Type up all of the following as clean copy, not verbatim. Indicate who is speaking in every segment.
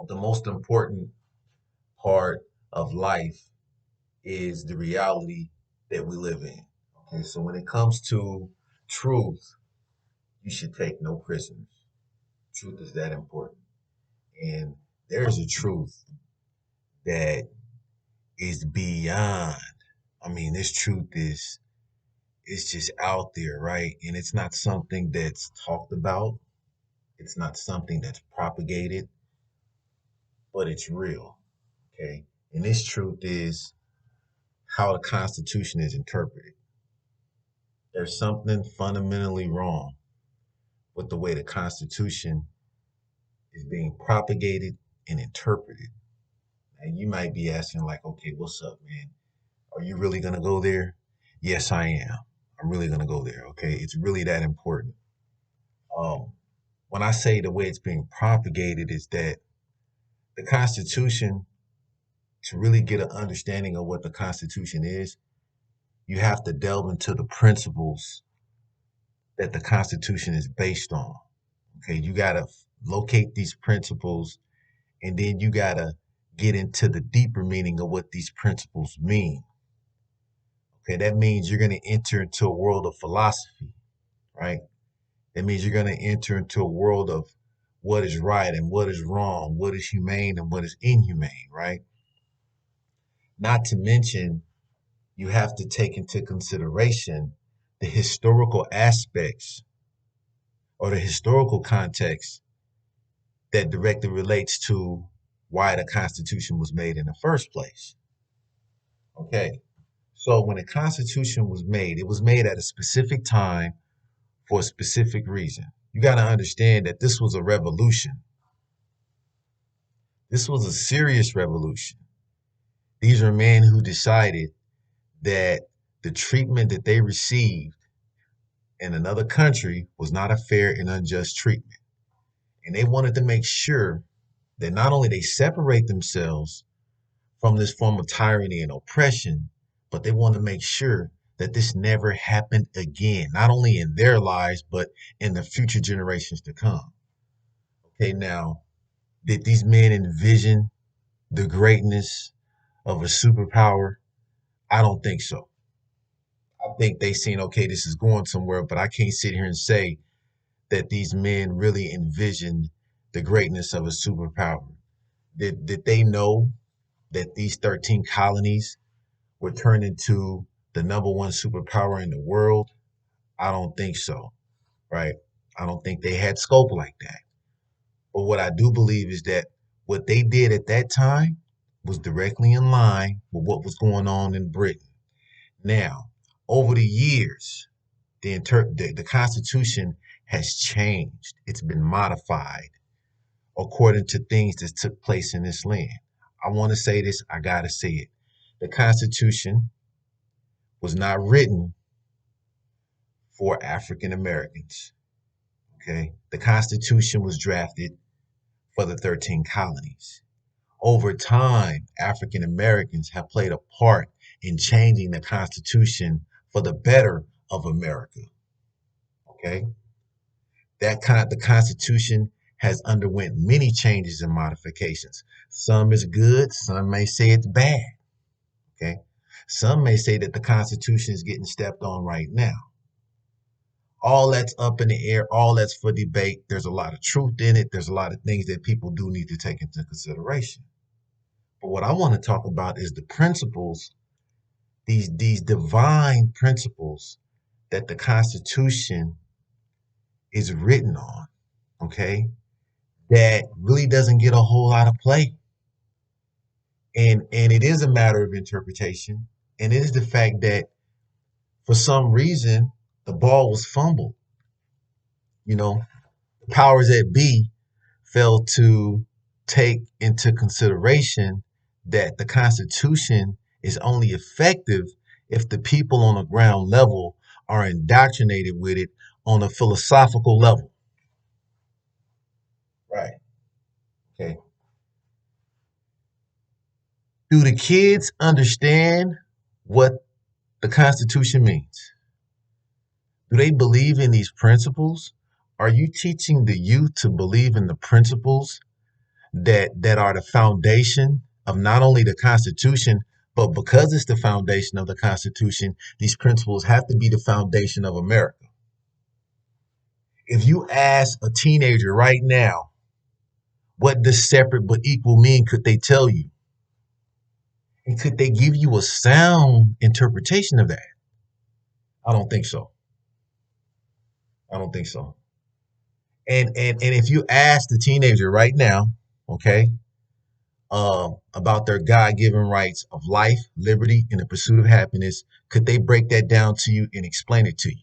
Speaker 1: the most important part of life is the reality that we live in. Okay, so when it comes to truth, you should take no prisoners. Truth is that important. And there's a truth that is beyond. I mean, this truth is it's just out there, right? And it's not something that's talked about. It's not something that's propagated, but it's real. Okay. And this truth is how the Constitution is interpreted. There's something fundamentally wrong with the way the Constitution is being propagated and interpreted. And you might be asking, like, okay, what's up, man? Are you really going to go there? Yes, I am. I'm really going to go there. Okay. It's really that important. Um, when I say the way it's being propagated is that the Constitution, to really get an understanding of what the Constitution is, you have to delve into the principles that the Constitution is based on. Okay, you got to locate these principles and then you got to get into the deeper meaning of what these principles mean. Okay, that means you're going to enter into a world of philosophy, right? That means you're going to enter into a world of what is right and what is wrong, what is humane and what is inhumane, right? Not to mention, you have to take into consideration the historical aspects or the historical context that directly relates to why the Constitution was made in the first place. Okay, so when the Constitution was made, it was made at a specific time for a specific reason. You got to understand that this was a revolution. This was a serious revolution. These are men who decided that the treatment that they received in another country was not a fair and unjust treatment. And they wanted to make sure that not only they separate themselves from this form of tyranny and oppression, but they want to make sure that this never happened again, not only in their lives, but in the future generations to come. Okay, now, did these men envision the greatness of a superpower? I don't think so. I think they seen, okay, this is going somewhere, but I can't sit here and say that these men really envisioned the greatness of a superpower. Did they know that these 13 colonies were turned into the number one superpower in the world? I don't think so, right? I don't think they had scope like that. But what I do believe is that what they did at that time was directly in line with what was going on in Britain. Now, over the years, the Constitution has changed. It's been modified according to things that took place in this land. I want to say this, I got to say it. The Constitution was not written for African Americans. Okay. The Constitution was drafted for the 13 colonies. Over time, African Americans have played a part in changing the Constitution for the better of America. Okay. The Constitution has underwent many changes and modifications. Some is good, some may say it's bad. Okay. Some may say that the Constitution is getting stepped on right now. All that's up in the air, all that's for debate. There's a lot of truth in it. There's a lot of things that people do need to take into consideration. But what I want to talk about is the principles, these divine principles that the Constitution is written on, okay, that really doesn't get a whole lot of play. And it is a matter of interpretation. And it is the fact that for some reason the ball was fumbled. You know, the powers that be failed to take into consideration that the Constitution is only effective if the people on the ground level are indoctrinated with it on a philosophical level. Right. Okay. Do the kids understand what the Constitution means? Do they believe in these principles? Are you teaching the youth to believe in the principles that are the foundation of not only the Constitution, but because it's the foundation of the Constitution, these principles have to be the foundation of America. If you ask a teenager right now, what does separate but equal mean? Could they tell you? And could they give you a sound interpretation of that? I don't think so. I don't think so. And if you ask the teenager right now, okay, about their God-given rights of life, liberty, and the pursuit of happiness, could they break that down to you and explain it to you?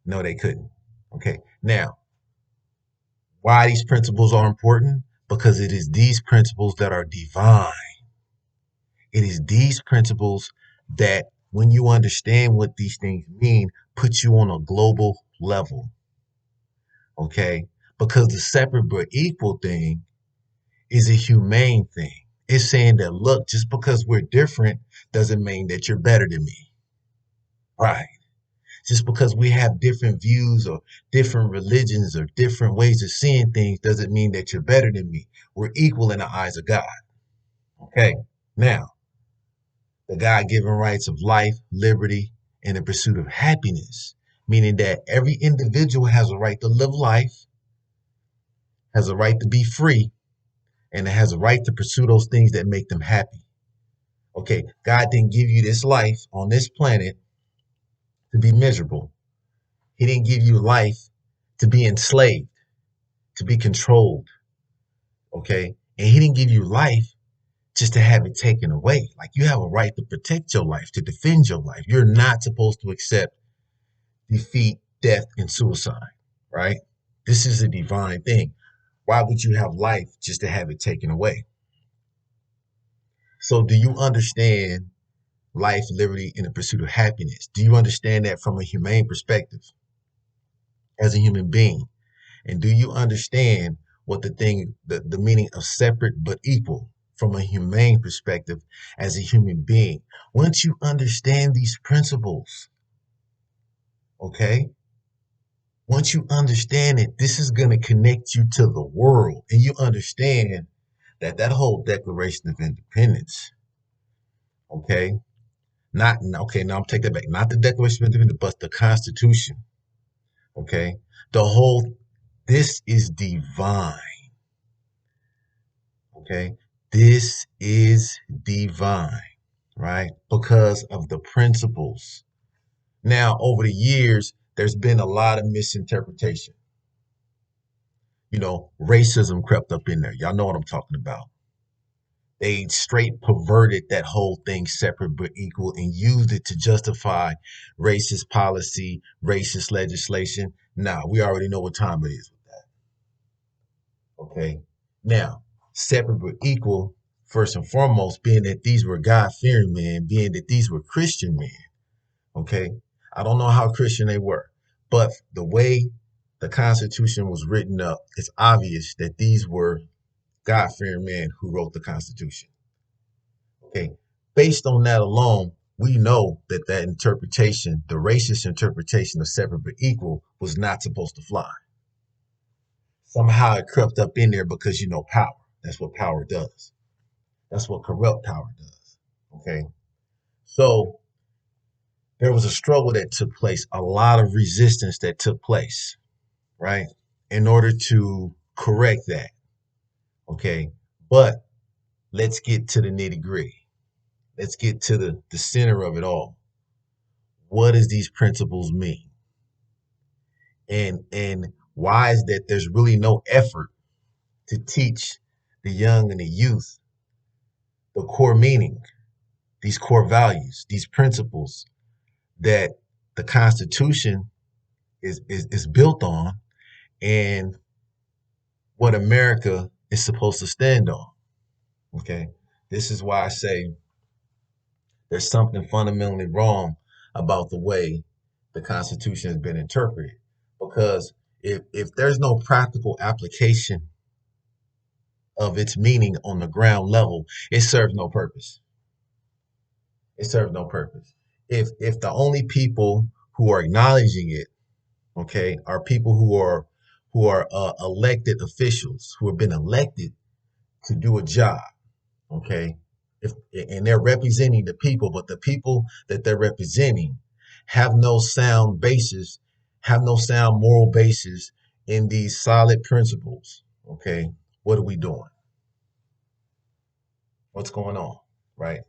Speaker 1: No, they couldn't. Okay. Now, why these principles are important? Because it is these principles that are divine. It is these principles that, when you understand what these things mean, put you on a global level. Okay? Because the separate but equal thing is a humane thing. It's saying that, look, just because we're different doesn't mean that you're better than me. Right. Just because we have different views or different religions or different ways of seeing things doesn't mean that you're better than me. We're equal in the eyes of God. Okay. Now, the God given rights of life, liberty, and the pursuit of happiness, meaning that every individual has a right to live life, has a right to be free, and has a right to pursue those things that make them happy. Okay, God didn't give you this life on this planet to be miserable. He didn't give you life to be enslaved, to be controlled. Okay, and He didn't give you life just to have it taken away. Like, you have a right to protect your life, to defend your life. You're not supposed to accept defeat, death, and suicide, right? This is a divine thing. Why would you have life just to have it taken away? So, do you understand life, liberty, and the pursuit of happiness? Do you understand that from a humane perspective as a human being? And do you understand what the meaning of separate but equal from a humane perspective as a human being? Once you understand these principles, okay, once you understand it, this is going to connect you to the world. And you understand that that whole Declaration of Independence, okay, not, okay, now I'm taking that back. Not the Declaration of Independence, but the Constitution, okay? The whole, this is divine, okay? This is divine, right? Because of the principles. Now, over the years, there's been a lot of misinterpretation. Racism crept up in there. Y'all know what I'm talking about. They straight perverted that whole thing, separate but equal, and used it to justify racist policy, racist legislation. Now, we already know what time it is with that. Okay. Now, separate but equal, first and foremost, being that these were God fearing men, being that these were Christian men. Okay. I don't know how Christian they were, but the way the Constitution was written up, it's obvious that these were God-fearing men who wrote the Constitution. Okay, based on that alone, we know that that interpretation, the racist interpretation of separate but equal, was not supposed to fly. Somehow it crept up in there because power. That's what power does. That's what corrupt power does. Okay, so there was a struggle that took place, a lot of resistance that took place, right, in order to correct that. Okay, but let's get to the nitty gritty. Let's get to the center of it all. What does these principles mean? And why is that there's really no effort to teach the young and the youth the core meaning, these core values, these principles that the Constitution is built on, and what America is supposed to stand on. Okay. This is why I say there's something fundamentally wrong about the way the Constitution has been interpreted. Because if there's no practical application of its meaning on the ground level, it serves no purpose. It serves no purpose. If the only people who are acknowledging it, okay, are people who are who are elected officials, who have been elected to do a job, okay? And they're representing the people, but the people that they're representing have no sound basis, have no sound moral basis in these solid principles, okay? What are we doing? What's going on, right?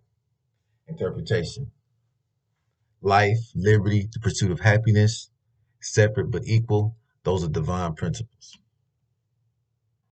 Speaker 1: Interpretation. Life, liberty, the pursuit of happiness, separate but equal, those are divine principles.